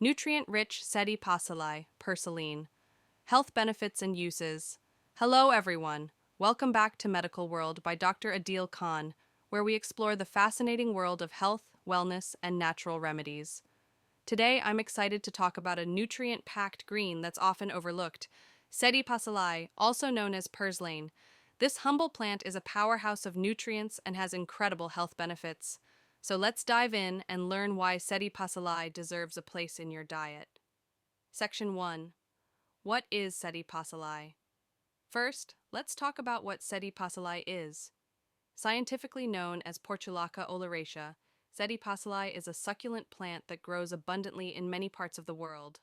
Nutrient-rich Sedi Pasalai, Purslane. Health benefits and uses. Hello everyone. Welcome back to Medical World by Dr. Adil Khan, where we explore the fascinating world of health, wellness, and natural remedies. Today I'm excited to talk about a nutrient-packed green that's often overlooked, Sedi Pasalai, also known as Purslane. This humble plant is a powerhouse of nutrients and has incredible health benefits. So let's dive in and learn why Sedi Pasalai deserves a place in your diet. Section 1. What is Sedi Pasalai? First, let's talk about what Sedi Pasalai is. Scientifically known as Portulaca oleracea, Sedi Pasalai is a succulent plant that grows abundantly in many parts of the world.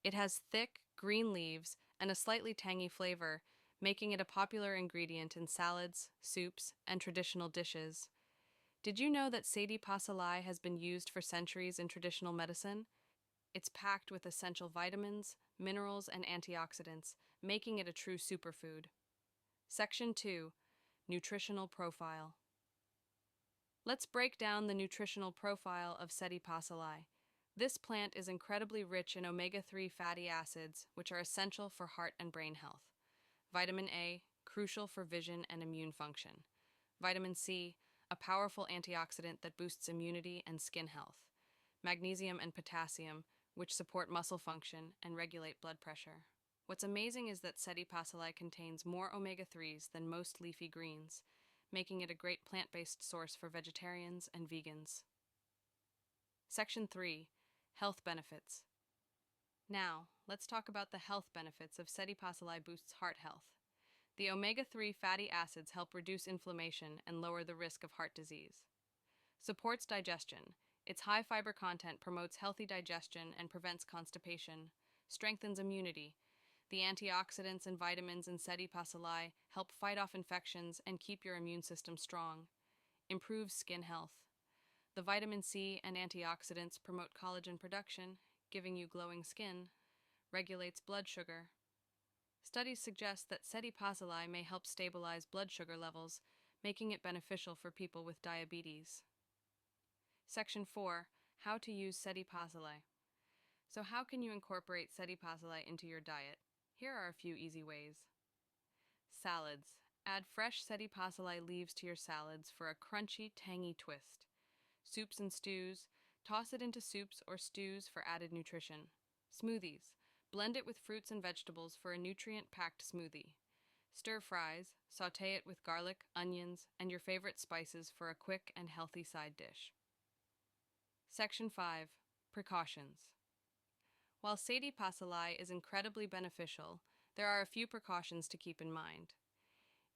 It has thick, green leaves and a slightly tangy flavor, making it a popular ingredient in salads, soups, and traditional dishes. Did you know that Sedi Pasalai has been used for centuries in traditional medicine? It's packed with essential vitamins, minerals, and antioxidants, making it a true superfood. Section 2. Nutritional Profile. Let's break down the nutritional profile of Sedi Pasalai. This plant is incredibly rich in omega-3 fatty acids, which are essential for heart and brain health. Vitamin A, crucial for vision and immune function. Vitamin C, a powerful antioxidant that boosts immunity and skin health. Magnesium and potassium, which support muscle function and regulate blood pressure. What's amazing is that Sedi Pasalai contains more omega-3s than most leafy greens, making it a great plant-based source for vegetarians and vegans. Section 3. Health Benefits. Now, let's talk about the health benefits of Sedi Pasalai boosts heart health. The omega-3 fatty acids help reduce inflammation and lower the risk of heart disease. Supports digestion. Its high fiber content promotes healthy digestion and prevents constipation. Strengthens immunity. The antioxidants and vitamins in Sedi Pasalai help fight off infections and keep your immune system strong. Improves skin health. The vitamin C and antioxidants promote collagen production, giving you glowing skin. Regulates blood sugar. Studies suggest that Sedi Pasalai may help stabilize blood sugar levels, making it beneficial for people with diabetes. Section 4. How to use Sedi Pasalai. So how can you incorporate Sedi Pasalai into your diet? Here are a few easy ways. Salads. Add fresh Sedi Pasalai leaves to your salads for a crunchy, tangy twist. Soups and stews. Toss it into soups or stews for added nutrition. Smoothies. Blend it with fruits and vegetables for a nutrient-packed smoothie. Stir fries. Sauté it with garlic, onions, and your favorite spices for a quick and healthy side dish. Section 5. Precautions. While Sedi Pasalai is incredibly beneficial, there are a few precautions to keep in mind.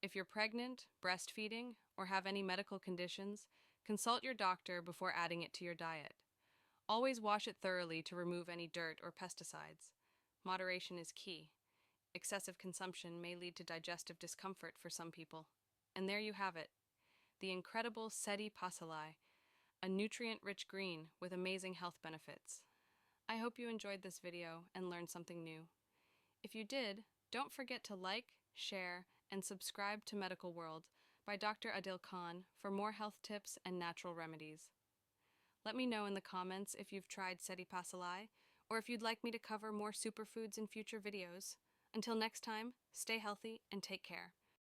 If you're pregnant, breastfeeding, or have any medical conditions, consult your doctor before adding it to your diet. Always wash it thoroughly to remove any dirt or pesticides. Moderation is key. Excessive consumption may lead to digestive discomfort for some people. And there you have it, the incredible Sedi Pasalai, a nutrient-rich green with amazing health benefits. I hope you enjoyed this video and learned something new. If you did, don't forget to like, share, and subscribe to Medical World by Dr. Adil Khan for more health tips and natural remedies. Let me know in the comments if you've tried Sedi Pasalai or if you'd like me to cover more superfoods in future videos. Until next time, stay healthy and take care.